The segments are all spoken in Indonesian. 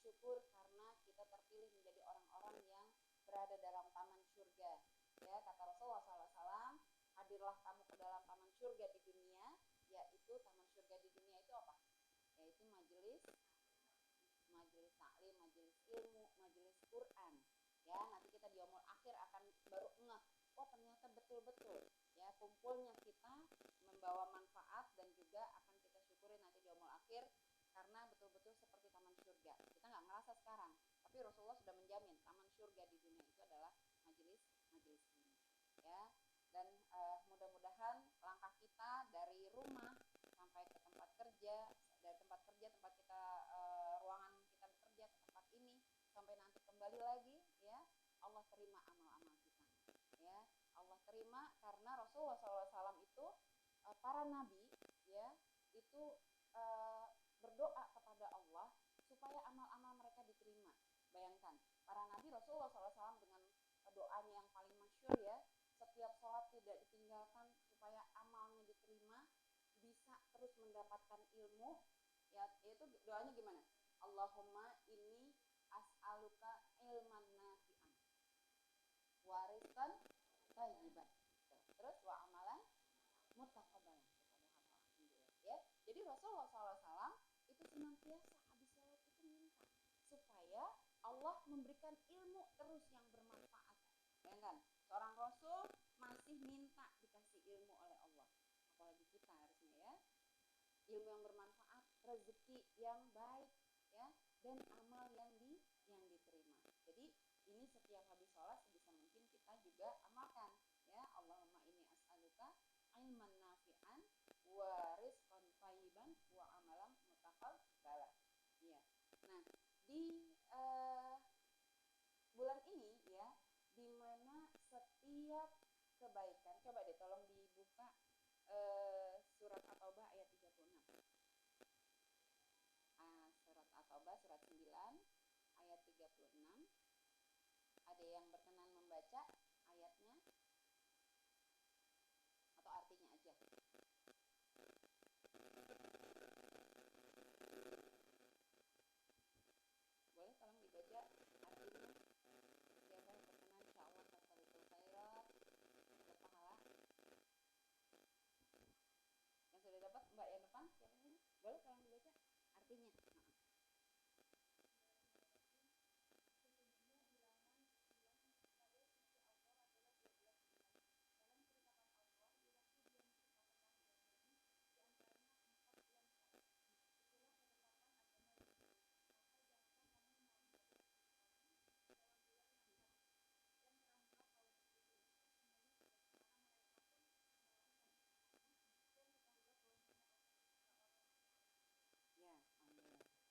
bersyukur karena kita terpilih menjadi orang-orang yang berada dalam taman surga. Ya, kata Rasulullah SAW, hadirlah kamu ke dalam taman surga di dunia, yaitu taman surga di dunia itu apa? Yaitu majelis taklim, majelis ilmu, majelis Quran. Ya, nanti kita di yaumul akhir akan baru ngeh, oh ternyata betul-betul ya kumpulnya kita membawa manfaat dan juga akan kita syukuri nanti di yaumul akhir karena betul-betul seperti taman surga. Kita nggak ngerasa sekarang, tapi Rasulullah sudah menjamin taman surga di dunia itu adalah majelis ilmu. Ya, dan mudah-mudahan langkah kita dari rumah sampai ke tempat kerja, dari tempat kerja tempat kita ruangan kita bekerja ke tempat ini sampai nanti kembali lagi, ya Allah terima amal-amal kita, ya Allah terima karena Rasulullah SAW itu para nabi ya itu berdoa kepada Allah supaya amal-amal mereka diterima. Bayangkan para nabi Rasulullah SAW dengan doanya yang paling masyhur ya, setiap sholat tidak ditinggalkan supaya amalnya diterima, bisa terus mendapatkan ilmu, ya itu doanya gimana? Allahumma inni as'aluka ilman nafi'an wa rizqan thayyiban, terus wa amalan mutaqabbalan. Ya, jadi Rasulullah SAW itu senantiasa habis sholat itu minta supaya Allah memberikan ilmu terus yang bermanfaat. Bayangkan, seorang Rasul masih minta dikasih ilmu oleh Allah, apalagi kita harusnya ya, ilmu yang bermanfaat, rezeki yang baik ya, dan amal yang diterima. Jadi ini setiap habis sholat sebisa mungkin kita juga amalkan ya, Allahumma inni as'aluka ilman nafi'an wa rizqan thayyiban wa amalan mutaqabbalan. Ya. Nah, di bulan ini ya, di mana setiap kebaikan, coba deh tolong dibuka surat At-Taubah ayat 36. Surat At-Taubah surat 9 ayat 36. Ada yang berkenan membaca ayatnya atau artinya aja? Boleh tolong dibaca artinya. Siapa yang berkenan, insyaallah fasaritul khairat, dapat pahala. Yang sudah dapat Mbak yang depan, siapa ini? Boleh tolong dibaca artinya.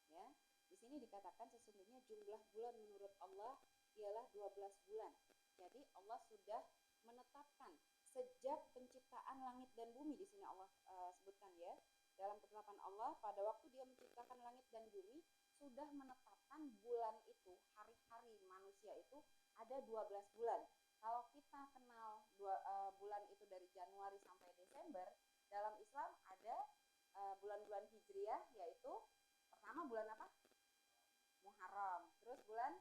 Ya, di sini dikatakan sesungguhnya jumlah bulan menurut Allah ialah 12 bulan. Jadi Allah sudah menetapkan sejak penciptaan langit dan bumi, di sini Allah sebutkan ya, dalam ketetapan Allah pada waktu Dia menciptakan langit dan bumi sudah menetapkan bulan itu, hari-hari manusia itu ada 12 bulan. Kalau kita kenal bulan itu dari Januari sampai Desember, dalam Islam ada bulan-bulan Hijriah, yaitu pertama bulan apa? Muharram, terus bulan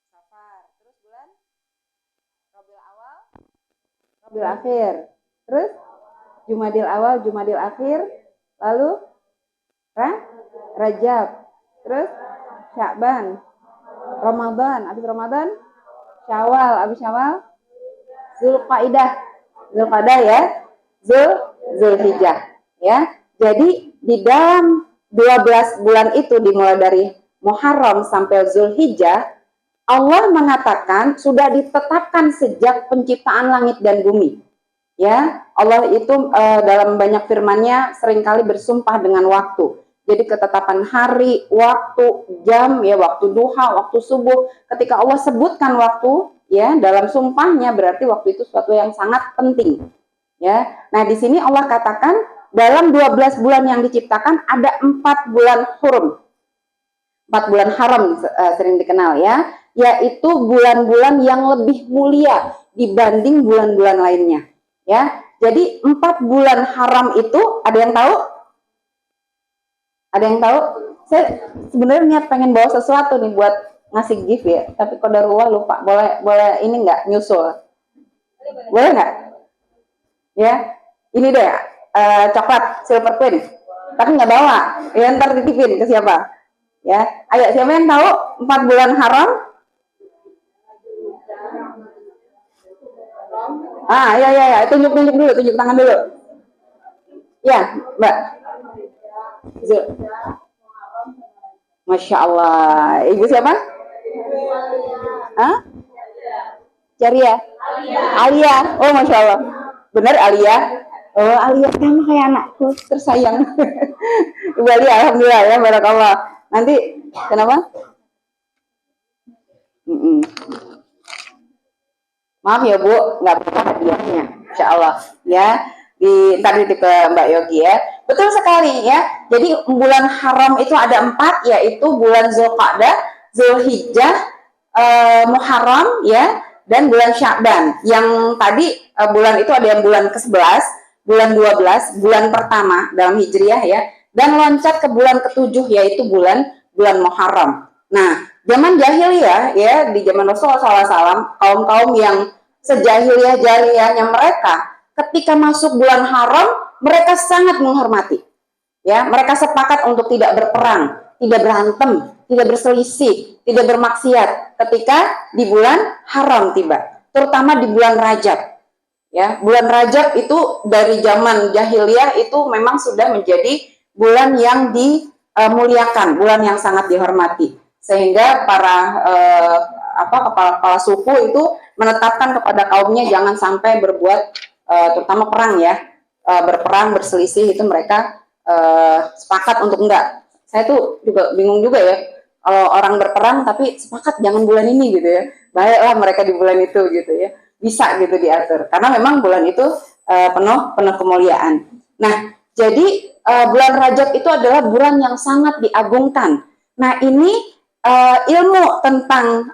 Safar, terus bulan Rabiul Awal, Rabiul Akhir, terus Jumadil Awal, Jumadil Akhir, lalu Rajab, terus Sya'ban, Ramadan, habis Ramadan Syawal, habis Syawal Zulqa'dah ya, Zulhijjah ya. Jadi di dalam 12 bulan itu dimulai dari Muharram sampai Zulhijjah, Allah mengatakan sudah ditetapkan sejak penciptaan langit dan bumi. Ya, Allah itu dalam banyak firman-Nya seringkali bersumpah dengan waktu. Jadi ketetapan hari, waktu, jam, ya waktu duha, waktu subuh. Ketika Allah sebutkan waktu, ya dalam sumpahnya berarti waktu itu sesuatu yang sangat penting. Ya, nah di sini Allah katakan dalam 12 bulan yang diciptakan ada 4 bulan hurum. 4 bulan haram sering dikenal ya, yaitu bulan-bulan yang lebih mulia dibanding bulan-bulan lainnya. Ya, jadi 4 bulan haram itu ada yang tahu? Ada yang tahu? Saya sebenarnya niat pengen bawa sesuatu nih buat ngasih gift ya, tapi qadarullah lupa. Boleh ini nggak nyusul? Boleh nggak? Ya, ini deh coklat Silver Queen. Tapi nggak bawa. Ya ntar titipin ke siapa? Ya, ayo siapa yang tahu 4 bulan haram? Ya, tunjuk dulu, tunjuk tangan dulu. Ya, Mbak. Zul. Masya Allah. Ibu siapa? Hah? Ceria. Alia. Oh, Masya Allah. Benar Alia? Oh, Alia sama kayak anakku tersayang. Ibu Alia, alhamdulillah ya, barakallah. Nanti kenapa? Maaf ya Bu, nggak apa hadiahnya, Insya Allah ya. Ntar ke Mbak Yogi ya. Betul sekali ya. Jadi bulan haram itu ada 4, yaitu bulan Zulqa'dah, Zulhijjah, Muharram ya, dan bulan Sya'ban. Yang tadi bulan itu ada yang bulan ke-11, bulan 12, bulan pertama dalam Hijriah ya, dan loncat ke bulan ke-7 yaitu bulan Muharram. Nah, zaman jahiliyah ya, di zaman Rasulullah SAW, kaum-kaum yang sejahiliyah-jahiliyahnya mereka, ketika masuk bulan haram, mereka sangat menghormati. Ya, mereka sepakat untuk tidak berperang, tidak berantem, tidak berselisih, tidak bermaksiat ketika di bulan haram tiba, terutama di bulan Rajab. Ya, bulan Rajab itu dari zaman jahiliyah itu memang sudah menjadi bulan yang dimuliakan, bulan yang sangat dihormati. Sehingga para kepala suku itu menetapkan kepada kaumnya jangan sampai berbuat terutama perang ya, berperang, berselisih, itu mereka sepakat untuk enggak. Saya tuh juga bingung juga ya, kalau orang berperang tapi sepakat jangan bulan ini gitu ya, baiklah mereka di bulan itu gitu ya, bisa gitu diatur karena memang bulan itu penuh kemuliaan. Nah, jadi bulan Rajab itu adalah bulan yang sangat diagungkan. Nah, ini ilmu tentang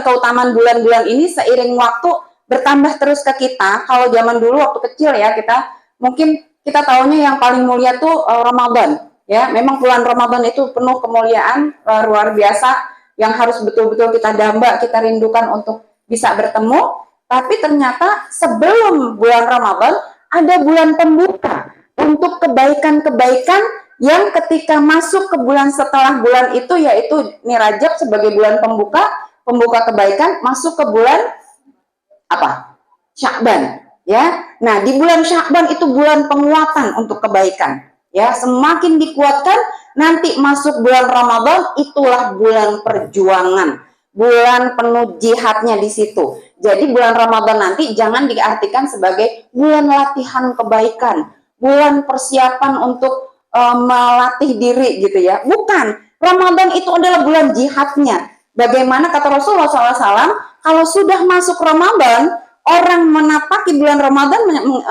keutamaan bulan-bulan ini seiring waktu bertambah terus ke kita. Kalau zaman dulu waktu kecil ya, kita tahunya yang paling mulia tuh Ramadan ya. Memang bulan Ramadan itu penuh kemuliaan luar biasa yang harus betul-betul kita damba, kita rindukan untuk bisa bertemu. Tapi ternyata sebelum bulan Ramadan ada bulan pembuka untuk kebaikan-kebaikan yang ketika masuk ke bulan setelah bulan itu, yaitu Rajab sebagai bulan pembuka kebaikan, masuk ke bulan apa? Sya'ban ya. Nah, di bulan Sya'ban itu bulan penguatan untuk kebaikan ya. Semakin dikuatkan, nanti masuk bulan Ramadan itulah bulan perjuangan, bulan penuh jihadnya di situ. Jadi bulan Ramadan nanti jangan diartikan sebagai bulan latihan kebaikan, bulan persiapan untuk melatih diri gitu ya. Bukan. Ramadan itu adalah bulan jihadnya. Bagaimana kata Rasulullah SAW, kalau sudah masuk Ramadan, orang menapaki bulan Ramadan,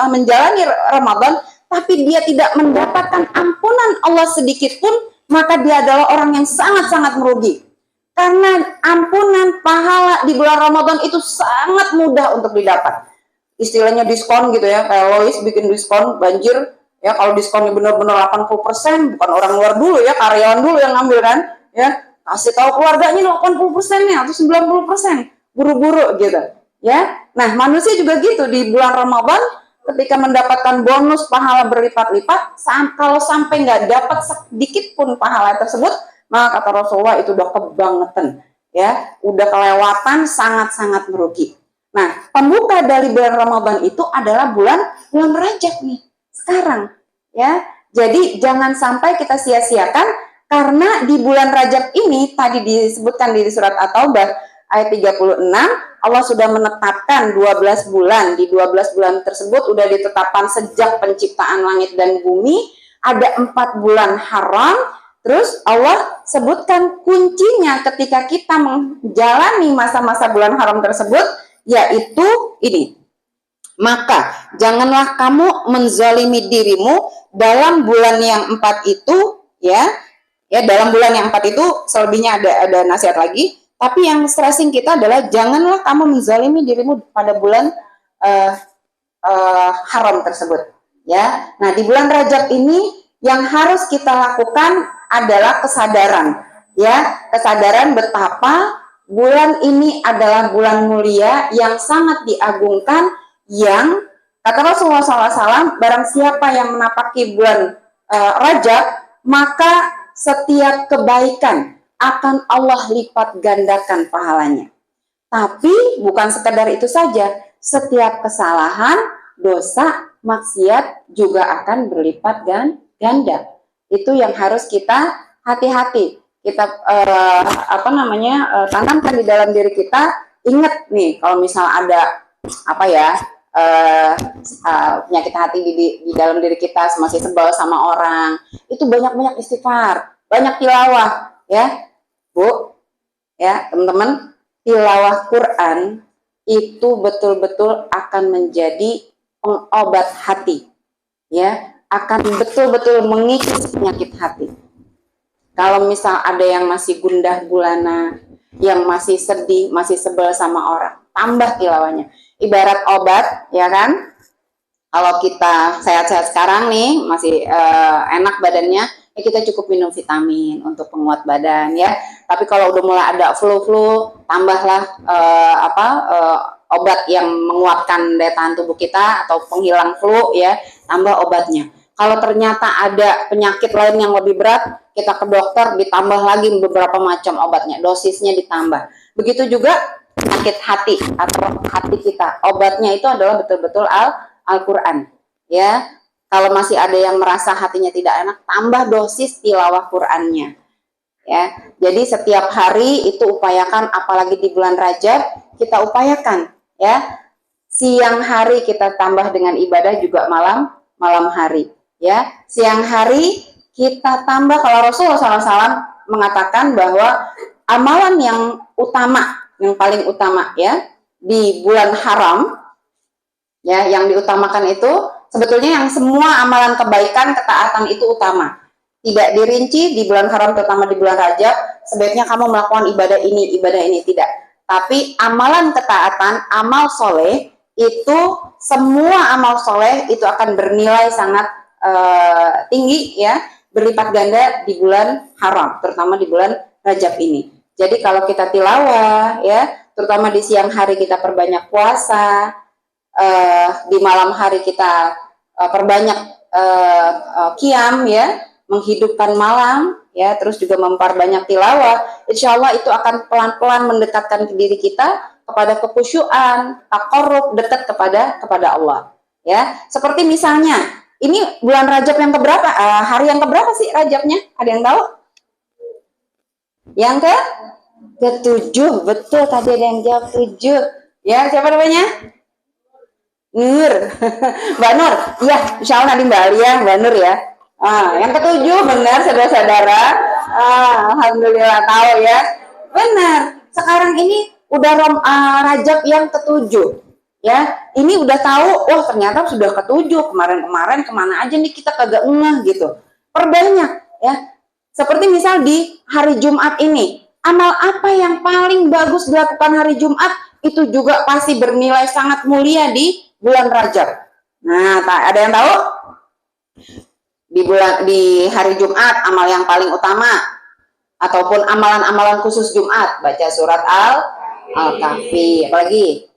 menjalani Ramadan, tapi dia tidak mendapatkan ampunan Allah sedikit pun, maka dia adalah orang yang sangat-sangat merugi. Karena ampunan pahala di bulan Ramadan itu sangat mudah untuk didapat. Istilahnya diskon gitu ya, kayak Lois bikin diskon banjir. Ya, kalau diskonnya benar-benar 80%, bukan orang luar dulu ya, karyawan dulu yang ngambil kan, ya, kasih tahu keluarganya 80%-nya atau 90%, buru-buru gitu, ya. Nah, manusia juga gitu di bulan Ramadan, ketika mendapatkan bonus pahala berlipat-lipat, kalau sampai nggak dapat sedikit pun pahala tersebut, maka kata Rasulullah itu udah kebangetan, ya, udah kelewatan, sangat-sangat merugi. Nah, pembuka dari bulan Ramadan itu adalah bulan Rajab nih. Sekarang ya, jadi jangan sampai kita sia-siakan, karena di bulan Rajab ini tadi disebutkan di surat At-Taubah ayat 36, Allah sudah menetapkan 12 bulan. Di 12 bulan tersebut sudah ditetapkan sejak penciptaan langit dan bumi, ada 4 bulan haram. Terus Allah sebutkan kuncinya ketika kita menjalani masa-masa bulan haram tersebut, yaitu ini. Maka janganlah kamu menzalimi dirimu dalam bulan yang 4 itu ya. Ya, dalam bulan yang 4 itu selebihnya ada nasihat lagi, tapi yang stressing kita adalah janganlah kamu menzalimi dirimu pada bulan haram tersebut ya. Nah, di bulan Rajab ini yang harus kita lakukan adalah kesadaran, ya, kesadaran betapa bulan ini adalah bulan mulia yang sangat diagungkan, yang kata Rasulullah SAW, barang siapa yang menapaki bulan Rajab, maka setiap kebaikan akan Allah lipat gandakan pahalanya. Tapi bukan sekedar itu saja, setiap kesalahan, dosa, maksiat juga akan berlipat ganda. Itu yang harus kita hati-hati. Kita tanamkan di dalam diri kita. Ingat nih, kalau misal ada penyakit hati di dalam diri kita, masih sebel sama orang, itu banyak-banyak istighfar, banyak tilawah, ya Bu, ya teman-teman. Tilawah Quran itu betul-betul akan menjadi pengobat hati, ya, akan betul-betul mengikis penyakit hati. Kalau misal ada yang masih gundah gulana, yang masih sedih, masih sebel sama orang, tambah tilawahnya. Ibarat obat, ya kan? Kalau kita sehat-sehat sekarang nih, masih enak badannya, ya kita cukup minum vitamin untuk penguat badan, ya. Tapi kalau udah mulai ada flu, tambahlah obat yang menguatkan daya tahan tubuh kita atau penghilang flu, ya, tambah obatnya. Kalau ternyata ada penyakit lain yang lebih berat, kita ke dokter, ditambah lagi beberapa macam obatnya, dosisnya ditambah. Begitu juga penyakit hati atau hati kita, obatnya itu adalah betul-betul Al-Quran, ya. Kalau masih ada yang merasa hatinya tidak enak, tambah dosis tilawah Qurannya, ya. Jadi setiap hari itu upayakan, apalagi di bulan Rajab, kita upayakan, ya. Siang hari kita tambah dengan ibadah, juga malam hari, ya. Siang hari kita tambah, kalau Rasulullah SAW mengatakan bahwa amalan yang utama, yang paling utama, ya, di bulan haram, ya, yang diutamakan itu sebetulnya yang semua amalan kebaikan, ketaatan itu utama. Tidak dirinci di bulan haram, terutama di bulan Rajab, sebaiknya kamu melakukan ibadah ini, tidak. Tapi amalan ketaatan, amal soleh, itu semua amal soleh itu akan bernilai sangat tinggi, ya, berlipat ganda di bulan haram, terutama di bulan Rajab ini. Jadi kalau kita tilawah, ya, terutama di siang hari kita perbanyak puasa, di malam hari kita perbanyak qiyam, ya, menghidupkan malam, ya, terus juga memperbanyak tilawah. Insya Allah itu akan pelan-pelan mendekatkan ke diri kita kepada kekhusyuan, taqarrub, dekat kepada Allah, ya. Seperti misalnya ini bulan Rajab yang keberapa? Hari yang keberapa sih Rajabnya? Ada yang tahu? Yang ke-7, betul, tadi ada yang jawab 7. Ya, siapa namanya? Nur. Mbak Nur. Iya, insya Allah nanti Mbak Alia, Mbak Nur, ya. Yang ke-7 benar, saudara-saudara. Alhamdulillah tahu, ya. Benar. Sekarang ini udah Rajab yang ke-7. Ya, ini udah tahu, oh ternyata sudah ke-7. Kemarin kemana aja nih kita kagak ngeh gitu. Perbanyak, ya. Seperti misal di hari Jumat ini, amal apa yang paling bagus dilakukan hari Jumat, itu juga pasti bernilai sangat mulia di bulan Rajab. Nah, ada yang tahu? Di hari Jumat, amal yang paling utama ataupun amalan-amalan khusus Jumat, baca surat Al-Kahfi, apalagi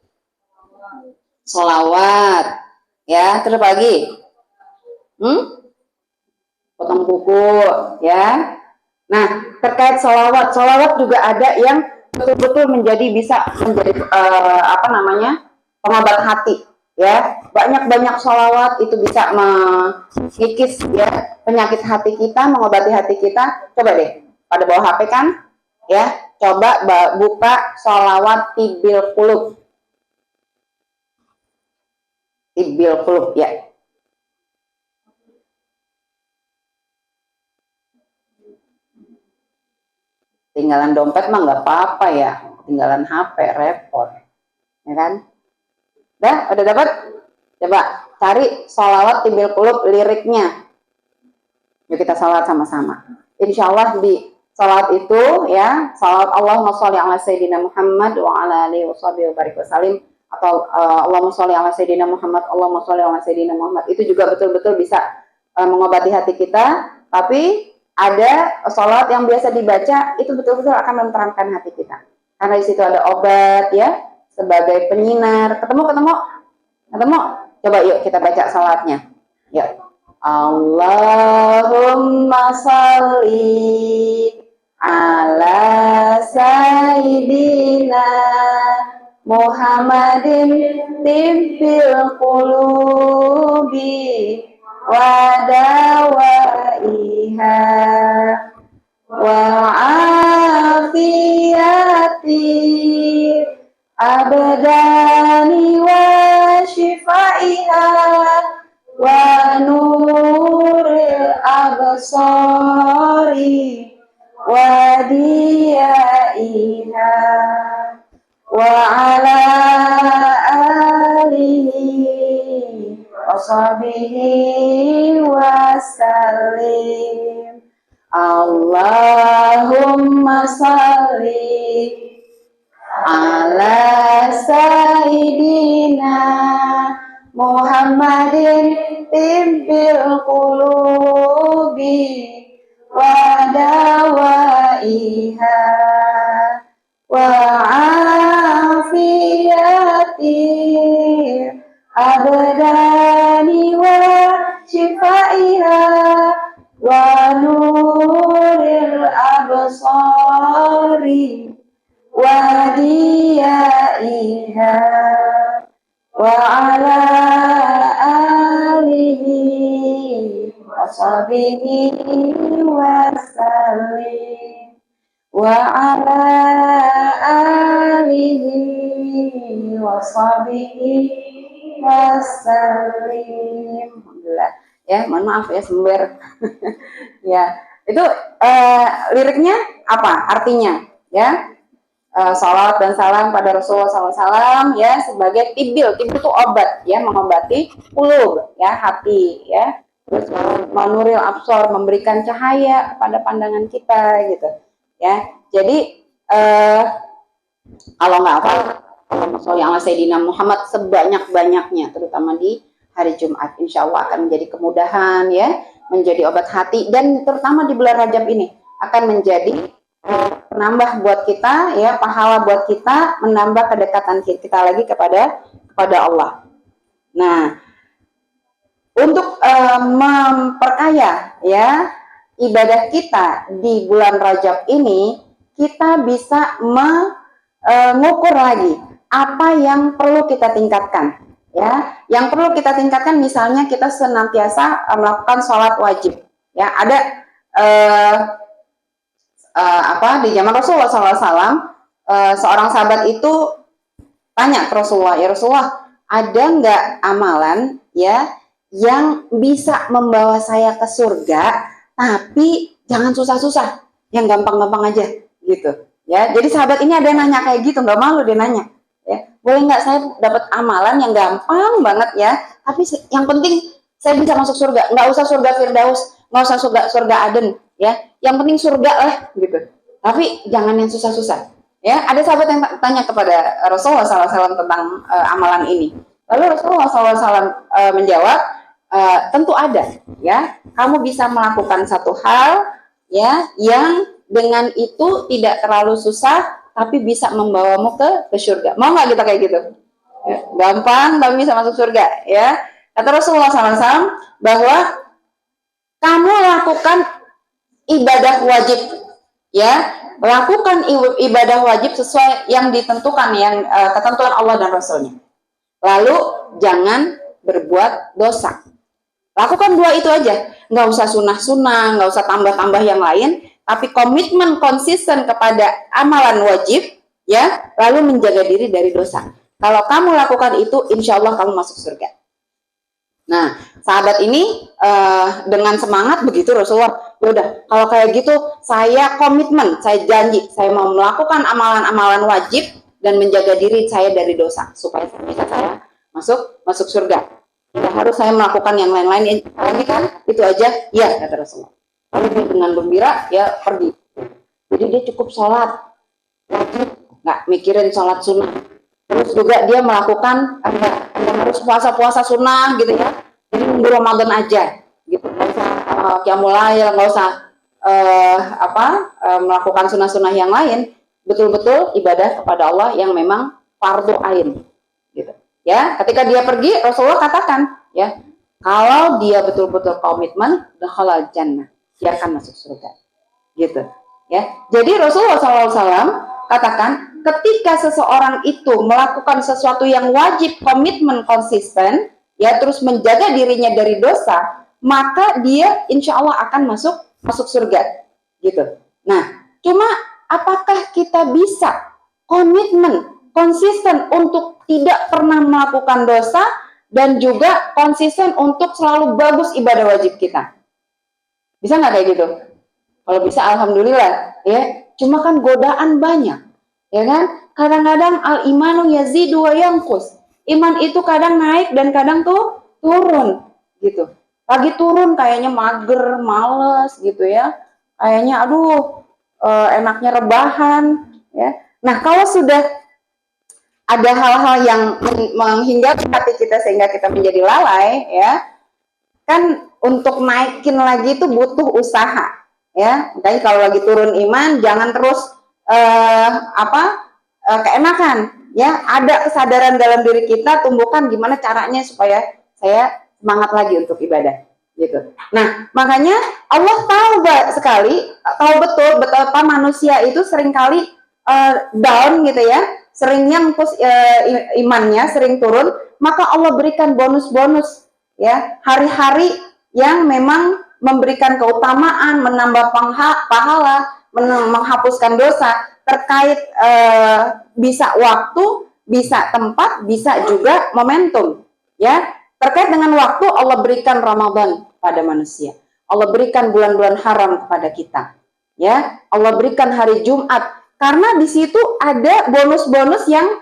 sholawat, ya, terus lagi potong kuku, ya. Nah, terkait sholawat juga ada yang betul-betul bisa menjadi pengobat hati, ya. Banyak sholawat itu bisa mengikis, ya, penyakit hati kita, mengobati hati kita. Coba deh, pada bawa HP kan, ya, coba buka sholawat Tibbil Qulub, ya. Tinggalan dompet mah nggak apa-apa, ya, tinggalan HP repot, ya kan. Udah dapat? Coba cari sholawat Tibbil Qulub liriknya, yuk kita sholawat sama-sama. Insya Allah di sholawat itu, ya, sholawat Allahumma sholli ala sayyidina Muhammad wa ala alihi washabihi wa barik wasallim, atau Allahumma sholli ala sayyidina Muhammad, Allahumma sholli ala sayyidina Muhammad, itu juga betul-betul bisa mengobati hati kita. Tapi ada sholat yang biasa dibaca itu betul-betul akan menenteramkan hati kita. Karena di situ ada obat ya, sebagai penyinar. Ketemu? Coba yuk kita baca sholatnya. Yuk. Allahumma sholli ala sayyidina Muhammadin tibbil qulubi wa dawaiha wa afiyati abdani wa shifaiha wa nuril absari wa diyaiha wa ala alihi wa sahbihi wa sallim. Allahumma salli ala sayyidina Muhammadin tibbil qulubi wa dawaiha wa afiyati abdani wa shifaiha wa nuril absari wa diyaiha wa ala alihi wa sahbihi wa sallim wa ala alihi wa sahbihi wa sallim. Alhamdulillah ya, mohon maaf ya sember. Ya, itu liriknya apa artinya ya? Salawat dan salam pada Rasulullah SAW ya, sebagai tibil itu obat ya, mengobati qulub ya, hati ya, terus manuril absor, memberikan cahaya pada pandangan kita gitu ya. Jadi kalau nggak apa, Allahumma Sayyidina Muhammad sebanyak-banyaknya, terutama di hari Jumat, insya Allah akan menjadi kemudahan ya, menjadi obat hati, dan terutama di bulan Rajab ini akan menjadi penambah buat kita ya, pahala buat kita, menambah kedekatan kita lagi kepada Allah. Nah, untuk memperkaya ya ibadah kita di bulan Rajab ini, kita bisa mengukur lagi apa yang perlu kita tingkatkan ya. Yang perlu kita tingkatkan misalnya kita senantiasa melakukan sholat wajib ya. Ada di zaman Rasulullah SAW, seorang sahabat itu tanya ke Rasulullah, ya Rasulullah, ada nggak amalan ya yang bisa membawa saya ke surga, tapi jangan susah-susah, yang gampang-gampang aja gitu ya. Jadi sahabat ini ada yang nanya kayak gitu, nggak malu dia nanya ya, boleh nggak saya dapat amalan yang gampang banget ya, tapi yang penting saya bisa masuk surga, nggak usah surga Firdaus, nggak usah surga Aden ya, yang penting surga lah gitu, tapi jangan yang susah-susah ya. Ada sahabat yang tanya kepada Rasulullah SAW tentang amalan ini, lalu Rasulullah SAW menjawab, tentu ada ya, kamu bisa melakukan satu hal ya yang dengan itu tidak terlalu susah tapi bisa membawamu ke surga. Mau nggak kita kayak gitu ya, gampang tapi bisa masuk surga ya. Kata Rasulullah SAW bahwa kamu lakukan ibadah wajib ya, lakukan ibadah wajib sesuai yang ditentukan, yang ketentuan Allah dan Rasulnya. Lalu jangan berbuat dosa. Lakukan dua itu aja, nggak usah sunah-sunah, nggak usah tambah-tambah yang lain, tapi komitmen konsisten kepada amalan wajib ya, lalu menjaga diri dari dosa. Kalau kamu lakukan itu, insya Allah kamu masuk surga. Nah, sahabat ini dengan semangat begitu Rasulullah, ya udah kalau kayak gitu saya komitmen, saya janji saya mau melakukan amalan-amalan wajib dan menjaga diri saya dari dosa supaya bisa saya masuk surga. Tidak harus saya melakukan yang lain-lain lagi kan, itu aja ya, kata Rasulullah. Lalu dia dengan gembira ya pergi. Jadi dia cukup sholat wajib, nggak mikirin sholat sunnah. Terus juga dia melakukan harus puasa sunnah gitu ya. Jadi nunggu Ramadan aja gitu. Nggak usah qiyamul lail, nggak usah melakukan sunnah-sunnah yang lain, betul-betul ibadah kepada Allah yang memang fardu ain, gitu. Ya, ketika dia pergi, Rasulullah katakan, ya, kalau dia betul-betul komitmen, dakhalal jannah, dia akan masuk surga, gitu. Ya, jadi Rasulullah SAW katakan, ketika seseorang itu melakukan sesuatu yang wajib, komitmen konsisten, ya, terus menjaga dirinya dari dosa, maka dia insya Allah akan masuk surga, gitu. Nah, cuma apakah kita bisa komitmen konsisten untuk tidak pernah melakukan dosa dan juga konsisten untuk selalu bagus ibadah wajib kita? Bisa nggak kayak gitu? Kalau bisa alhamdulillah, ya. Cuma kan godaan banyak, ya kan? Kadang-kadang al imanu yazidu wa yanqus. Iman itu kadang naik dan kadang tuh turun, gitu. Lagi turun kayaknya mager, males gitu ya. Kayaknya aduh, enaknya rebahan, ya. Nah, kalau sudah ada hal-hal yang menghinggapi hati kita sehingga kita menjadi lalai, ya, kan untuk naikin lagi itu butuh usaha, ya. Makanya kalau lagi turun iman jangan terus keenakan, ya. Ada kesadaran dalam diri kita, tumbuhkan gimana caranya supaya saya semangat lagi untuk ibadah, gitu. Nah, makanya Allah tahu betul betapa manusia itu seringkali down, gitu ya, sering nyangkut imannya, sering turun, maka Allah berikan bonus-bonus, ya, hari-hari yang memang memberikan keutamaan, menambah pahala, menghapuskan dosa, terkait bisa waktu, bisa tempat, bisa juga momentum, ya. Terkait dengan waktu, Allah berikan Ramadan pada manusia, Allah berikan bulan-bulan haram kepada kita, ya. Allah berikan hari Jumat, karena di situ ada bonus-bonus yang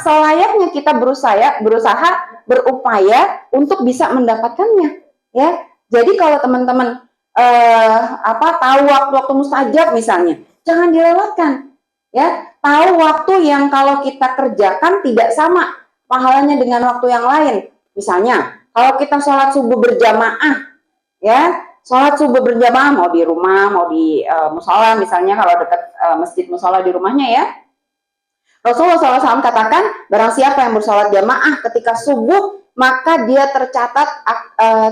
selayaknya kita berusaha berupaya untuk bisa mendapatkannya, ya. Jadi kalau teman-teman tahu waktu-waktu mustajab misalnya, jangan dilewatkan, ya. Tahu waktu yang kalau kita kerjakan tidak sama pahalanya dengan waktu yang lain. Misalnya kalau kita sholat subuh berjamaah, ya, sholat subuh berjamaah mau di rumah, mau di musola, misalnya kalau dekat masjid musola di rumahnya, ya. Rasulullah SAW katakan, barang siapa yang bersolat jamaah ketika subuh, maka dia tercatat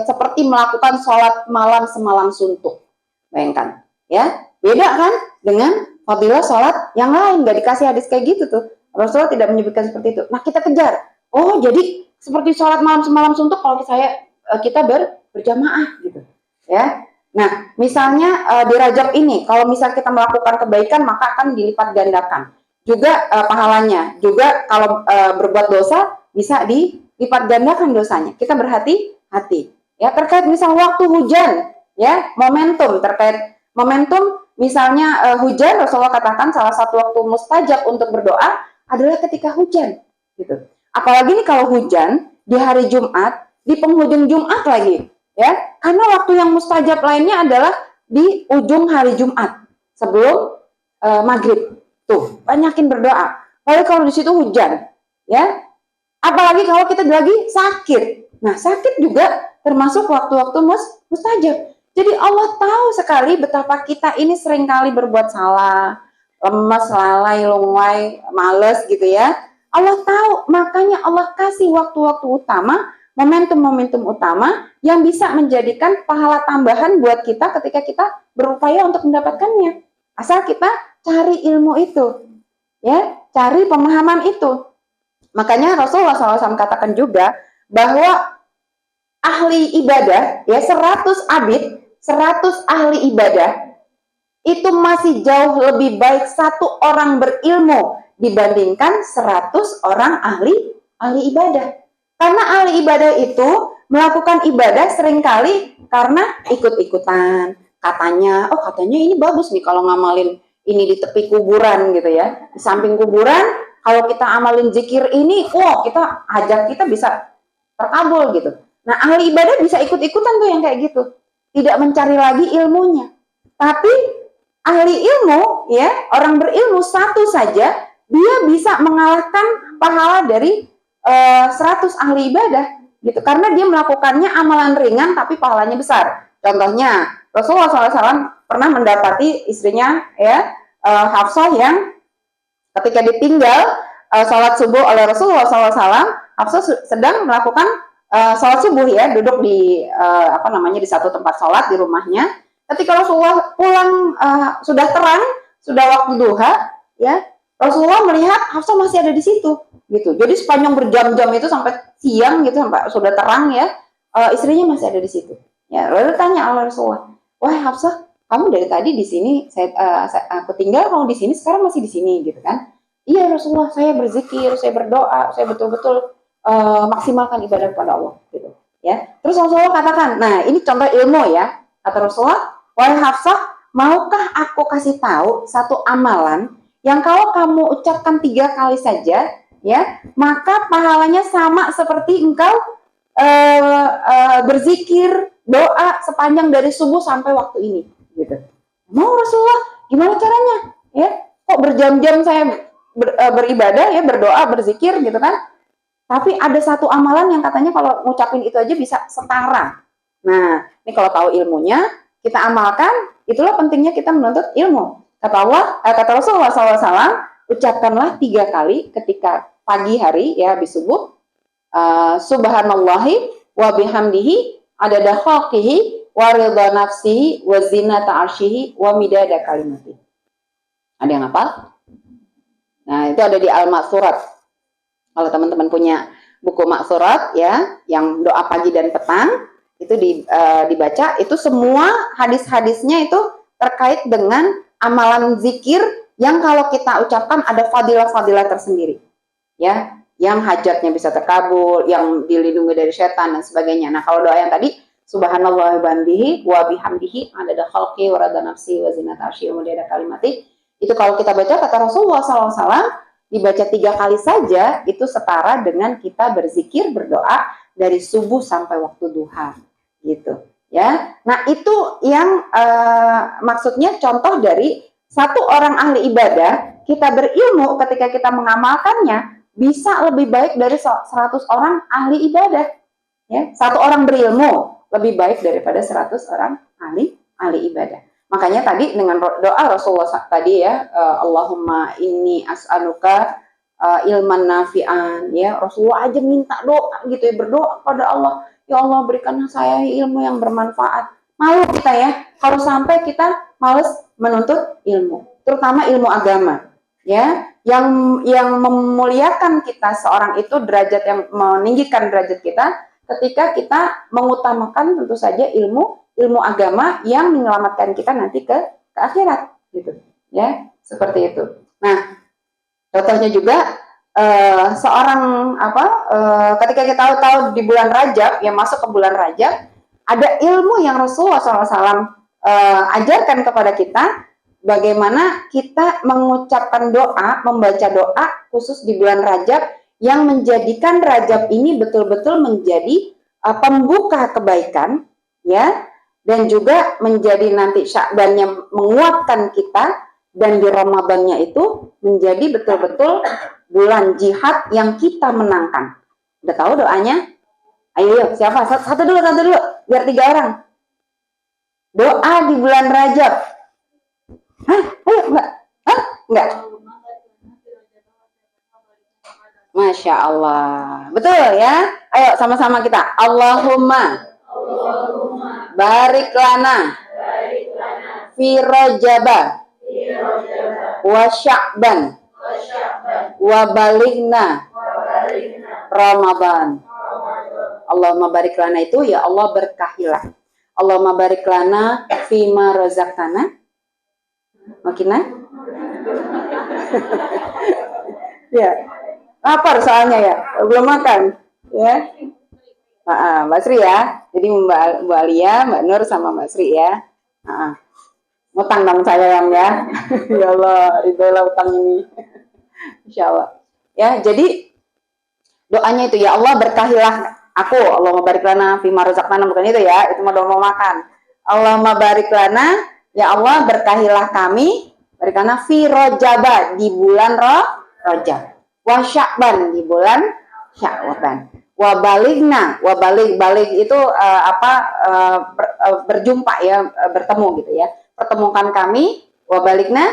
seperti melakukan sholat malam semalam suntuk. Bayangkan, ya, beda kan dengan fadilah sholat yang lain, gak dikasih hadis kayak gitu tuh. Rasulullah tidak menyebutkan seperti itu. Nah, kita kejar. Oh, jadi seperti sholat malam semalam suntuk kalau kita berjamaah, gitu, ya. Nah, misalnya di Rajab ini, kalau misal kita melakukan kebaikan, maka akan dilipat gandakan juga pahalanya. Juga kalau berbuat dosa, bisa dilipat gandakan dosanya. Kita berhati-hati, ya. Terkait misal waktu hujan, ya, terkait momentum, misalnya hujan, Rasulullah katakan salah satu waktu mustajab untuk berdoa adalah ketika hujan, gitu. Apalagi nih kalau hujan di hari Jumat, di penghujung Jumat lagi, ya, karena waktu yang mustajab lainnya adalah di ujung hari Jumat sebelum maghrib. Tuh, banyakin berdoa. Lalu kalau di situ hujan, ya, apalagi kalau kita lagi sakit. Nah, sakit juga termasuk waktu-waktu mustajab. Jadi Allah tahu sekali betapa kita ini seringkali berbuat salah, lemes, lalai, lunglai, males, gitu ya. Allah tahu, makanya Allah kasih waktu-waktu utama, momentum-momentum utama yang bisa menjadikan pahala tambahan buat kita ketika kita berupaya untuk mendapatkannya. Asal kita cari ilmu itu, ya, cari pemahaman itu. Makanya Rasulullah SAW katakan juga bahwa ahli ibadah, ya, 100 abid, 100 ahli ibadah itu masih jauh lebih baik satu orang berilmu dibandingkan 100 orang ahli ibadah. Karena ahli ibadah itu melakukan ibadah seringkali karena ikut-ikutan. Katanya ini bagus nih kalau ngamalin ini di tepi kuburan, gitu ya. Di samping kuburan, kalau kita amalin zikir ini, kita bisa terkabul, gitu. Nah, ahli ibadah bisa ikut-ikutan tuh yang kayak gitu. Tidak mencari lagi ilmunya. Tapi ahli ilmu, ya, orang berilmu satu saja, dia bisa mengalahkan pahala dari 100 ahli ibadah, gitu. Karena dia melakukannya amalan ringan tapi pahalanya besar. Contohnya, Rasulullah SAW pernah mendapati istrinya ya Hafsah yang ketika ditinggal sholat subuh oleh Rasulullah SAW, Hafsah sedang melakukan sholat subuh ya, duduk di di satu tempat sholat di rumahnya. Ketika Rasulullah pulang sudah terang, sudah waktu duha, ya Rasulullah melihat Hafsah masih ada di situ, gitu. Jadi sepanjang berjam-jam itu sampai siang gitu, sampai sudah terang ya, istrinya masih ada di situ. Ya, lalu tanya Allah Rasulullah, wahai Hafsah, kamu dari tadi di sini, aku tinggal, kamu di sini, sekarang masih di sini, gitu kan? Iya Rasulullah, saya berzikir, saya berdoa, saya betul-betul maksimalkan ibadah kepada Allah, gitu. Ya, terus Rasulullah katakan, nah ini contoh ilmu ya, kata Rasulullah, wahai Hafsah, maukah aku kasih tahu satu amalan yang kalau kamu ucapkan 3 kali saja, ya, maka pahalanya sama seperti engkau berzikir, doa sepanjang dari subuh sampai waktu ini, gitu. Mau Rasulullah, gimana caranya? Ya, kok berjam-jam saya beribadah, ya, berdoa, berzikir, gitu kan? Tapi ada satu amalan yang katanya kalau ngucapin itu aja bisa setara. Nah, ini kalau tahu ilmunya, kita amalkan. Itulah pentingnya kita menuntut ilmu. Kata Rasulullah SAW, ucapkanlah 3 kali ketika pagi hari ya habis subuh, subhanallahi wa bihamdihi adada khalqihi wa ridha nafsihi wa zinata arsyihi wa midada kalimati. Ada yang hafal? Nah, itu ada di Al-Ma'surat. Kalau teman-teman punya buku Ma'surat ya, yang doa pagi dan petang, itu dibaca, itu semua hadis-hadisnya itu terkait dengan amalan zikir yang kalau kita ucapkan ada fadilah-fadilah tersendiri. Ya, yang hajatnya bisa terkabul, yang dilindungi dari setan dan sebagainya. Nah, kalau doa yang tadi subhanallah wa bihamdihi adada khalqi wa rada nafsi wa zinata arsyi wa midada kalimati, itu kalau kita baca kata Rasulullah SAW, dibaca 3 kali saja itu setara dengan kita berzikir, berdoa dari subuh sampai waktu duha, gitu ya. Nah, itu yang maksudnya contoh dari satu orang ahli ibadah, kita berilmu ketika kita mengamalkannya bisa lebih baik dari 100 orang ahli ibadah. Ya, satu orang berilmu lebih baik daripada 100 orang ahli ibadah. Makanya tadi dengan doa Rasulullah tadi ya, Allahumma inni as'aluka ilman nafi'an, ya Rasulullah aja minta doa gitu ya, berdoa pada Allah, ya Allah berikanlah saya ilmu yang bermanfaat. Malu kita ya kalau sampai kita males menuntut ilmu, terutama ilmu agama ya, yang memuliakan kita seorang itu, derajat yang meninggikan derajat kita ketika kita mengutamakan tentu saja ilmu agama yang menyelamatkan kita nanti ke akhirat, gitu ya, seperti itu. Nah, contohnya juga seorang ketika kita tahu di bulan Rajab, yang masuk ke bulan Rajab, ada ilmu yang Rasulullah SAW ajarkan kepada kita, bagaimana kita mengucapkan doa, membaca doa khusus di bulan Rajab yang menjadikan Rajab ini betul-betul menjadi pembuka kebaikan, ya, dan juga menjadi nanti Sya'bannya menguatkan kita, dan di Ramadannya itu menjadi betul-betul bulan jihad yang kita menangkan. Udah tahu doanya? Ayo, siapa? Satu dulu, biar 3 orang. Doa di bulan Rajab. Hah? Ayo, enggak? Masya Allah. Betul ya? Ayo sama-sama kita. Allahumma barik lana fi Rajaba wa Sya'ban wa balighna Ramadan. Allahumma barik lana itu ya Allah berkahilah. Allahumma barik lana fima razaqtana. Makinah? Ya. Lapar soalnya ya, belum makan ya. Mbak Sri ya, jadi Mbak Alia, Mbak Nur sama Mbak Sri ya. Ngutang dong saya ya. Ya Allah, itulah utang ini. Insya Allah ya. Jadi doanya itu ya Allah berkahilah aku, Allahumma barik lana fima razaqtana, bukan itu ya, itu mah doa mau makan. Allahumma barik lana, ya Allah berkahilah kami, berikanlah fi Rajab, di bulan Rajab, wa Sya'ban, di bulan Sya'ban, balik itu berjumpa ya, bertemu gitu ya. Pertemukan kami wabalikna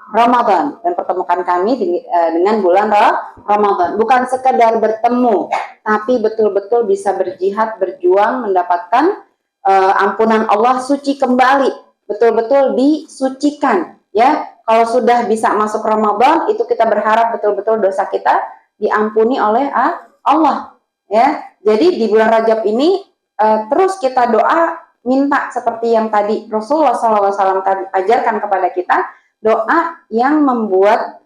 Ramadan, dan pertemukan kami dengan bulan Ramadan. Bukan sekedar bertemu, tapi betul-betul bisa berjihad, berjuang, mendapatkan ampunan Allah, suci kembali, betul-betul disucikan ya. Kalau sudah bisa masuk Ramadan, itu kita berharap betul-betul dosa kita diampuni oleh Allah ya. Jadi di bulan Rajab ini terus kita doa, minta seperti yang tadi Rasulullah SAW tadi ajarkan kepada kita, doa yang membuat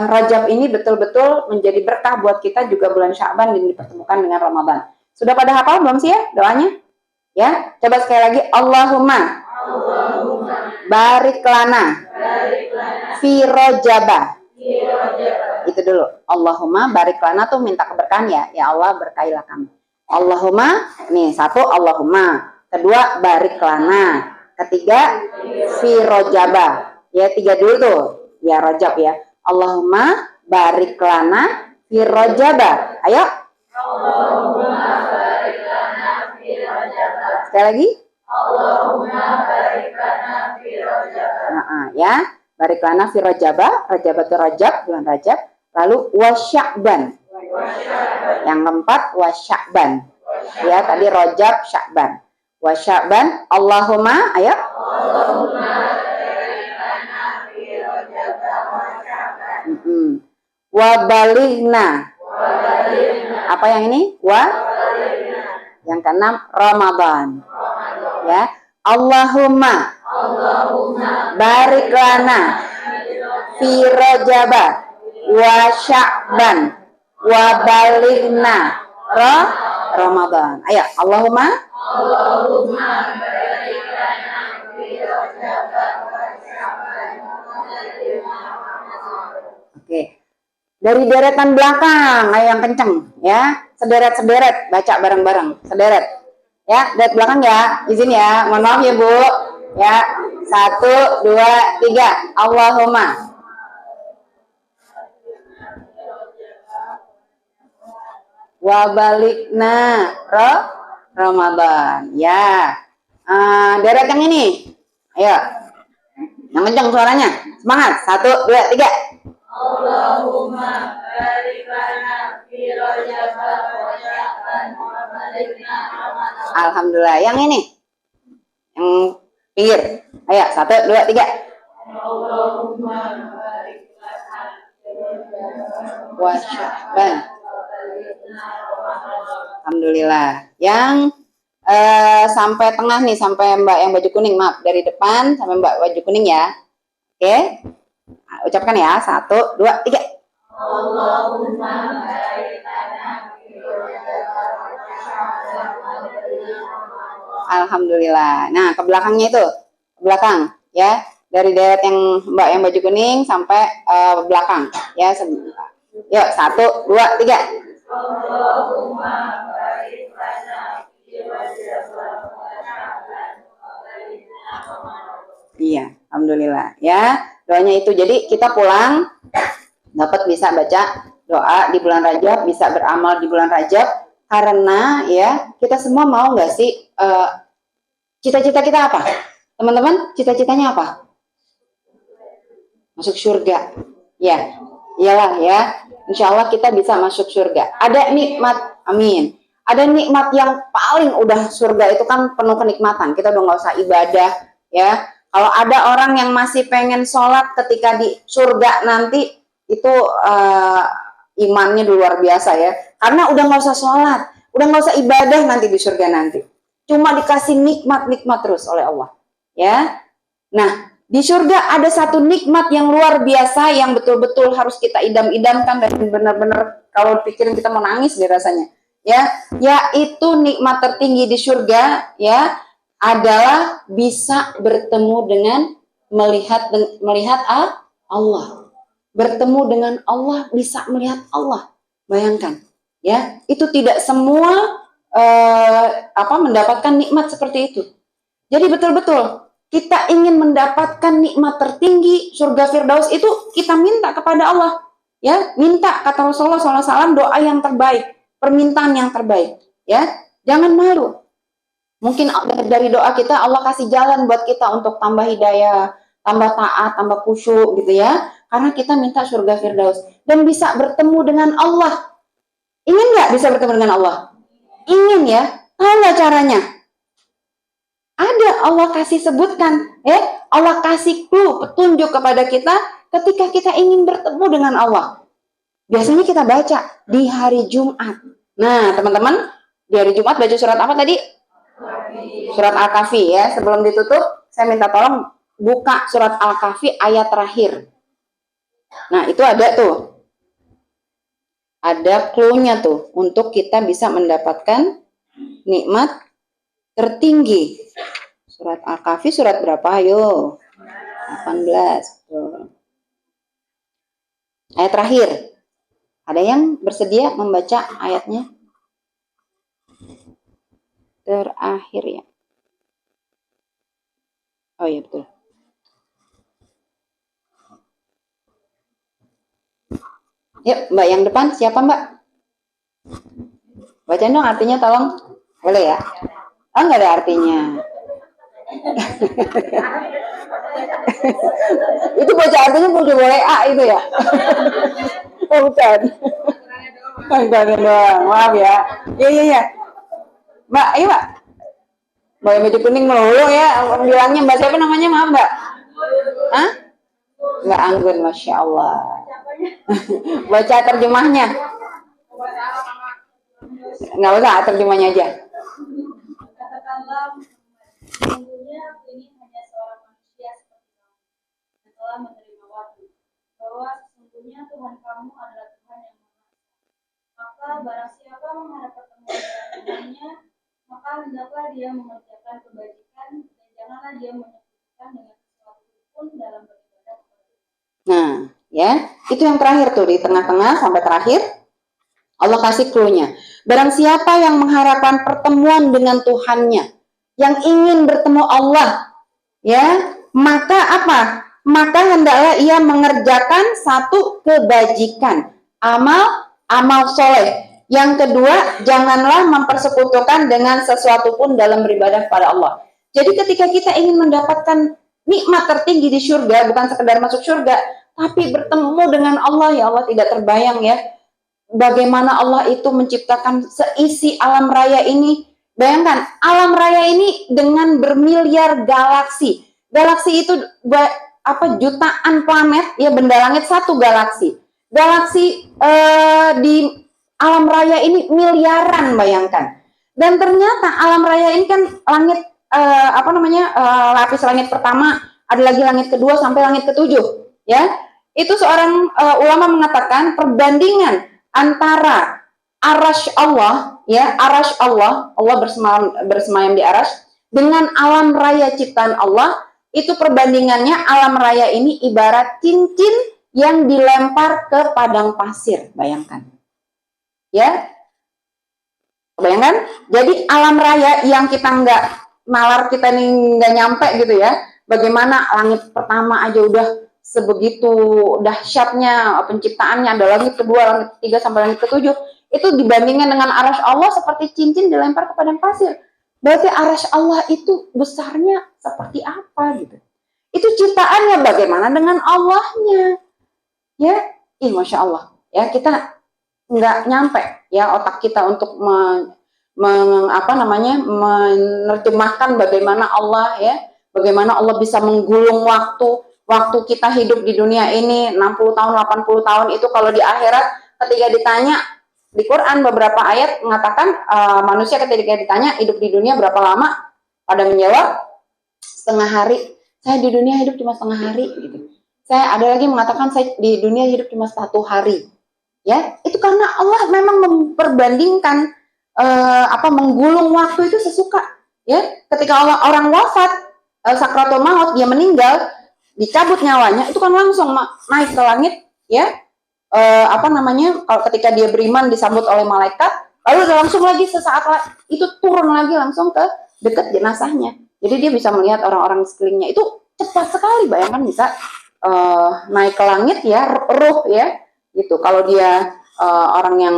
Rajab ini betul-betul menjadi berkah buat kita, juga bulan Sya'ban dan dipertemukan dengan Ramadan. Sudah pada hafal belum sih ya doanya? Ya, coba sekali lagi. Allahumma barik lana fi Rajaba. Itu dulu. Allahumma barik lana tuh minta keberkahan ya. Ya Allah, berkailah kami. Allahumma, nih satu Allahumma, kedua barik lana, ketiga fi Rajaba. Ya, tiga dulu tuh. Ya Rajab ya. Allahumma barik lana fi Rajaba. Ayo. Allahumma barik lana fi Rajaba. Sekali lagi. Allahumma barik lana fi Rajaba. Ya. Barik lana fi Rajaba. Rajaba itu Rajab, bulan Rajab. Lalu wa Sya'ban. Yang keempat wa Sya'ban. Ya, tadi Rajab, Sya'ban. Wa Sya'ban. Allahumma, ayo. Allahumma wa balighna. Apa yang ini? Yang keenam Ramadan. Ya. Allahumma barik lana fi Rajaba wa Sya'ban wa balighna Ramadan. Ayo, Allahumma barik lana fi Rajaba wa Sya'ban. Oke. Dari deretan belakang, ayo yang kenceng ya. Sederet-sederet, baca bareng-bareng. Sederet. Ya, deret belakang ya. Izin ya. Mohon maaf ya, Bu. Ya. 1, 2, 3. Allahumma. Wa balikna Ramadan. Ya. Deret yang ini. Ayo. Yang kenceng suaranya. Semangat. 1, 2, 3. Allahumma barik lana fi Rajab wa Sya'ban wa balighna Ramadan. Alhamdulillah. Yang ini. Yang pinggir. Ayo, 1, 2, 3. Allahumma barik lana fi Rajab wa Sya'ban. Alhamdulillah. Yang sampai tengah nih, sampai Mbak yang baju kuning, maaf, dari depan sampai Mbak baju kuning ya. Oke. Nah, ucapkan ya. 1, 2, 3. Allahumma barik lana fi Rajab wa Sya'ban. Alhamdulillah. Nah, ke belakangnya itu. Ke belakang ya. Dari deret yang Mbak yang baju kuning sampai belakang ya. Yuk, 1, 2, 3. Allahumma barik lana fi Rajab wa Sya'ban. Iya, alhamdulillah ya. Doanya itu, jadi kita pulang dapat bisa baca doa di bulan Rajab, bisa beramal di bulan Rajab, karena ya kita semua mau nggak sih cita-cita kita apa? Teman-teman, cita-citanya apa? Masuk surga. Ya, iyalah ya. Insya Allah kita bisa masuk surga. Ada nikmat, amin. Ada nikmat yang paling udah surga itu kan penuh kenikmatan. Kita udah nggak usah ibadah ya. Kalau ada orang yang masih pengen sholat ketika di surga nanti, itu imannya luar biasa ya. Karena udah nggak usah sholat, udah nggak usah ibadah nanti di surga nanti. Cuma dikasih nikmat-nikmat terus oleh Allah. Ya. Nah, di surga ada satu nikmat yang luar biasa yang betul-betul harus kita idam-idamkan dan benar-benar kalau pikirin kita mau nangis deh rasanya. Ya, yaitu nikmat tertinggi di surga ya, adalah bisa bertemu dengan melihat Allah. Bertemu dengan Allah, bisa melihat Allah. Bayangkan, ya, itu tidak semua mendapatkan nikmat seperti itu. Jadi betul-betul kita ingin mendapatkan nikmat tertinggi surga Firdaus itu, kita minta kepada Allah. Ya, minta, kata Rasulullah SAW, doa yang terbaik. permintaan yang terbaik, ya. Jangan malu. Mungkin dari doa kita Allah kasih jalan buat kita untuk tambah hidayah, tambah taat, tambah khusyuk gitu ya. Karena kita minta surga Firdaus dan bisa bertemu dengan Allah. Ingin nggak bisa bertemu dengan Allah? Ingin ya. Tahu nggak caranya? Ada, Allah kasih sebutkan, ya. Allah kasih clue, petunjuk kepada kita ketika kita ingin bertemu dengan Allah. Biasanya kita baca di hari Jumat. Nah, teman-teman, di hari Jumat baca surat apa tadi? Surat Al-Kahfi ya. Sebelum ditutup, saya minta tolong buka surat Al-Kahfi ayat terakhir. Nah, itu ada tuh. Ada clue-nya tuh untuk kita bisa mendapatkan nikmat tertinggi. Surat Al-Kahfi surat berapa? Ayo. 18. Tuh. Ayat terakhir. Ada yang bersedia membaca ayatnya? Terakhir ya. Oh iya betul. Yuk Mbak yang depan, siapa Mbak? Bacain dong artinya tolong. Boleh ya? Oh nggak ada artinya. Itu baca artinya boleh A itu ya? Oh bukan. Bukan doang, maaf ya. Iya. Mbak, ayo Mbak. Mbak yang baju kuning melulu ya. Bilangnya Mbak siapa namanya, maaf Mbak? Hah? Mbak Anggun, Masya Allah. Baca terjemahnya. Nggak usah, terjemahnya aja. Katakanlah, sesungguhnya ini hanya seorang manusia seperti kamu yang telah menerima wahyu bahwa sesungguhnya Tuhan kamu adalah Tuhan yang Maha Esa. Maka barang siapa mengharap pertemuan dengan Tuhannya, maka hendaklah dia mengerjakan kebajikan dan janganlah dia menyekutukan dengan sesuatu pun dalam beribadah kepada Tuhan. Nah, ya, itu yang terakhir tuh di tengah-tengah sampai terakhir Allah kasih clue-nya. Barang siapa yang mengharapkan pertemuan dengan Tuhannya, yang ingin bertemu Allah, ya, maka apa? Maka hendaklah ia mengerjakan satu kebajikan, amal soleh. Yang kedua, janganlah mempersekutukan dengan sesuatu pun dalam beribadah kepada Allah. Jadi ketika kita ingin mendapatkan nikmat tertinggi di surga, bukan sekedar masuk surga, tapi bertemu dengan Allah, ya Allah tidak terbayang ya. Bagaimana Allah itu menciptakan seisi alam raya ini. Bayangkan, alam raya ini dengan bermiliar galaksi. Galaksi itu jutaan planet, ya benda langit satu galaksi. Galaksi di alam raya ini miliaran, bayangkan. Dan ternyata alam raya ini kan langit lapis langit pertama, ada lagi langit kedua sampai langit ketujuh, ya. Itu seorang ulama mengatakan perbandingan antara arasy Allah, ya, arasy Allah bersemayam di arasy dengan alam raya ciptaan Allah, itu perbandingannya alam raya ini ibarat cincin yang dilempar ke padang pasir, bayangkan. Ya. Bayangkan, jadi alam raya yang kita nggak nalar, kita nih nggak nyampe gitu ya. Bagaimana langit pertama aja udah sebegitu dahsyatnya penciptaannya, ada langit kedua, langit ketiga sampai langit ketujuh. Itu dibandingkan dengan arasy Allah seperti cincin dilempar ke padang pasir. Berarti arasy Allah itu besarnya seperti apa gitu. Itu ciptaannya, bagaimana dengan Allahnya? Ya, Masya Allah. Ya, kita nggak nyampe ya otak kita untuk menerjemahkan bagaimana Allah, ya, bagaimana Allah bisa menggulung waktu kita hidup di dunia ini 60 tahun, 80 tahun, itu kalau di akhirat ketika ditanya, di Quran beberapa ayat mengatakan manusia ketika ditanya hidup di dunia berapa lama, pada menjawab setengah hari. Saya di dunia hidup cuma setengah hari gitu. Saya ada lagi mengatakan saya di dunia hidup cuma 1 hari. Ya, itu karena Allah memang memperbandingkan menggulung waktu itu sesuka. Ya, ketika orang wafat, sakratul maut, dia meninggal, dicabut nyawanya, itu kan langsung naik ke langit, ya. Kalau ketika dia beriman disambut oleh malaikat, lalu langsung lagi sesaat itu turun lagi langsung ke dekat jenazahnya. Jadi dia bisa melihat orang-orang di sekelilingnya. Itu cepat sekali, bayangkan bisa naik ke langit ya, ruh ya, gitu. Kalau dia orang yang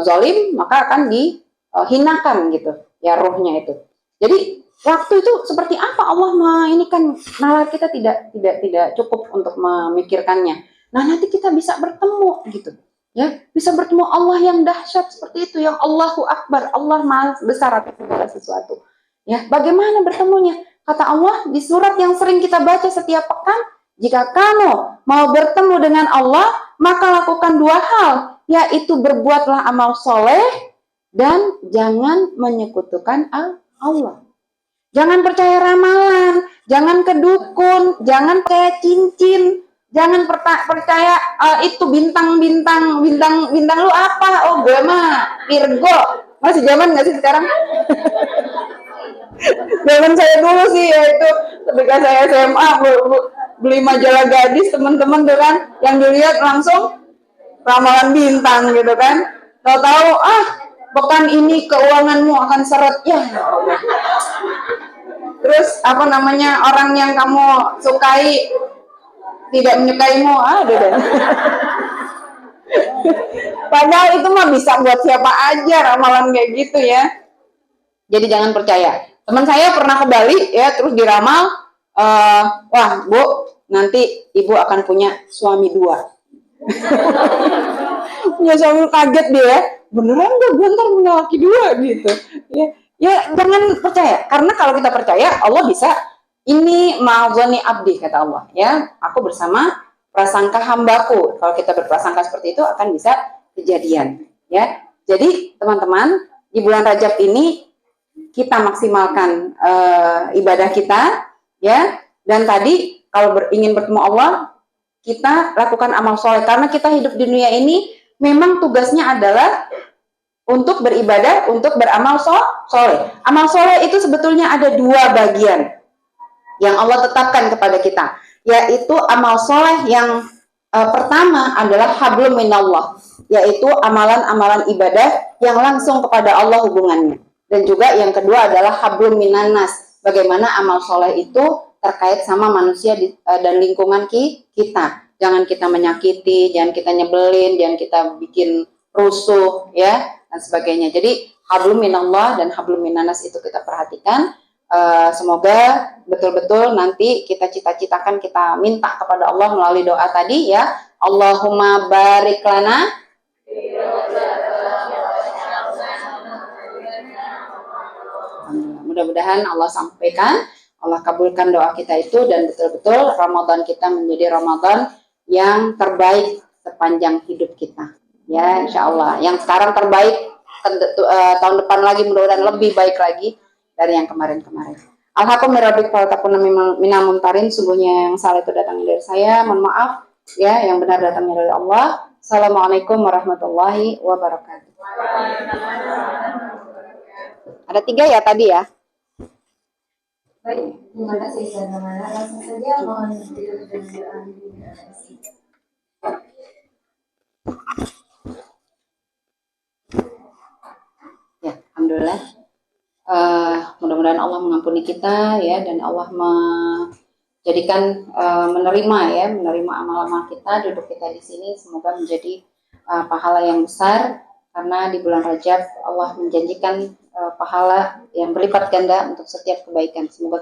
zalim, maka akan dihinakan gitu ya ruhnya itu. Jadi waktu itu seperti apa Allah ini kan nalar kita tidak cukup untuk memikirkannya. Nah, nanti kita bisa bertemu gitu. Ya, bisa bertemu Allah yang dahsyat seperti itu, yang Allahu Akbar, Allah Maha besar atas segala sesuatu. Ya, bagaimana bertemunya? Kata Allah di surat yang sering kita baca setiap pekan, jika kamu mau bertemu dengan Allah, maka lakukan dua hal, yaitu berbuatlah amal soleh dan jangan menyekutukan Allah. Jangan percaya ramalan, jangan ke dukun, jangan percaya cincin, jangan percaya itu bintang lu apa? Oh, gue mah Virgo. Masih zaman nggak sih sekarang? Zaman saya dulu sih ya itu ketika saya SMA beli majalah gadis teman-teman tuh kan yang dilihat langsung ramalan bintang gitu kan. Tahu-tahu pekan ini keuanganmu akan seret ya. Terus apa namanya orang yang kamu sukai tidak menyukaimu, deh. Padahal itu mah bisa buat siapa aja ramalan kayak gitu ya. Jadi jangan percaya. Teman saya pernah ke Bali ya, terus diramal, wah Bu, nanti ibu akan punya suami 2. Punya suami, kaget dia, beneran gak gue ntar punya laki 2 gitu. Ya jangan percaya, karena kalau kita percaya Allah bisa. Ini ma'adzani abdi kata Allah ya, aku bersama prasangka hambaku. Kalau kita berprasangka seperti itu akan bisa kejadian ya. Jadi teman-teman, di bulan Rajab ini kita maksimalkan ibadah kita ya, dan tadi kalau ingin bertemu Allah kita lakukan amal soleh, karena kita hidup di dunia ini memang tugasnya adalah untuk beribadah, untuk beramal soleh. Amal soleh itu sebetulnya ada 2 bagian yang Allah tetapkan kepada kita, yaitu amal soleh yang pertama adalah hablum minallah, yaitu amalan-amalan ibadah yang langsung kepada Allah hubungannya. Dan juga yang kedua adalah hablum minannas, bagaimana amal soleh itu terkait sama manusia dan lingkungan kita. Jangan kita menyakiti, jangan kita nyebelin, jangan kita bikin rusuh ya dan sebagainya. Jadi hablum minallah dan hablum minannas itu kita perhatikan. Semoga betul-betul nanti kita cita-citakan, kita minta kepada Allah melalui doa tadi ya. Allahumma barik lana. Mudah-mudahan Allah sampaikan, Allah kabulkan doa kita itu, dan betul-betul Ramadan kita menjadi Ramadan yang terbaik sepanjang hidup kita ya, insya Allah. Yang sekarang terbaik, tahun depan lagi mudah-mudahan lebih baik lagi dari yang kemarin-kemarin. Alhamdulillah, minal mumtarin, sungguhnya yang salah itu datangnya dari saya, mohon maaf ya, yang benar datangnya dari Allah. Assalamualaikum warahmatullahi wabarakatuh. Ada 3 ya tadi ya. Baik, terima kasih Sarmana. Langsung saja mohon ditutup dengan doa. Ya, alhamdulillah. Mudah-mudahan Allah mengampuni kita ya, dan Allah menjadikan menerima amal-amal kita, duduk kita di sini semoga menjadi pahala yang besar, karena di bulan Rajab Allah menjanjikan pahala yang berlipat ganda untuk setiap kebaikan. Semoga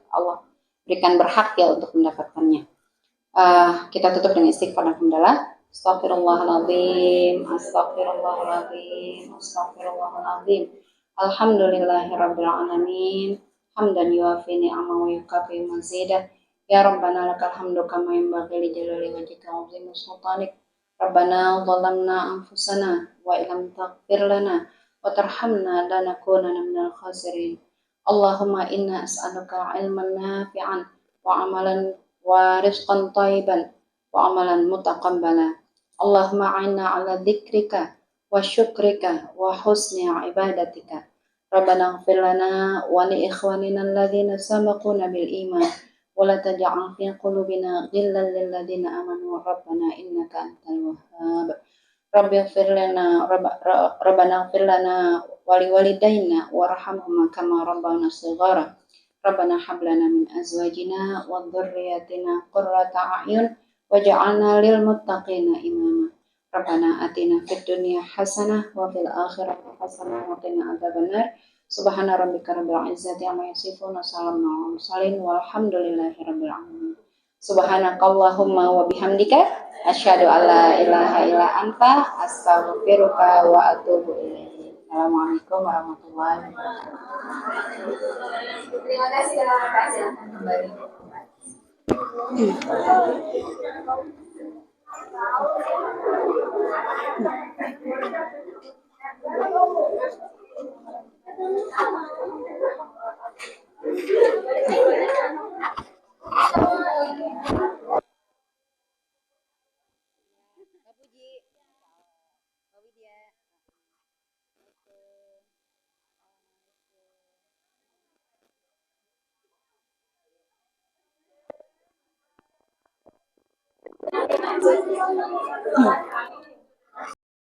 Allah berikan berhak ya untuk mendapatkannya. Kita tutup dengan istighfar dan hamdalah. Astaghfirullahaladzim, astaghfirullahaladzim, astaghfirullahaladzim. Alhamdulillahirabbil alamin. Hamdan yuafi ni'amahu wa yukafi mazidah. Ya Rabbana lakal hamdu kama yanbaghi li jalali wajhika wa 'azimi sultanik. Rabbana zalamna anfusana wa illam taghfir lana wa tarhamna lanakunanna minal khasirin. Allahumma inna as'aluka ilman nafi'an wa amalan wa rizqan thayyiban wa amalan mutaqabbala. Allahumma a'inna 'ala dzikrika wa syukrika wa husni ibadatika. Rabbana ighfir lana wa li ikhwanina alladhina sabaquna bil iman wa la taj'al fi qulubina ghillan lil ladzina amanu rabbana innaka antal wahhab. Rabbana ighfir lana wa li walidayna warhamhuma kama rabbana shighara. Rabbana hab lana min azwajina wa dhurriyyatina qurrata a'yun waj'alna lil muttaqina imama. Rabbana atina fid dunya hasanah wa fil akhirati hasanah wa qina adzabannar. Subhana rabbika rabbil izzati amma yasifun wa salamun alal mursalin walhamdulillahi rabbil alamin. Subhanakallahumma wa bihamdika asyhadu an la ilaha illa anta astaghfiruka wa atubu ilaik. Assalamualaikum warahmatullahi wabarakatuh. Terima kasih kembali. Kak Puji, Kak Widya. Hmm.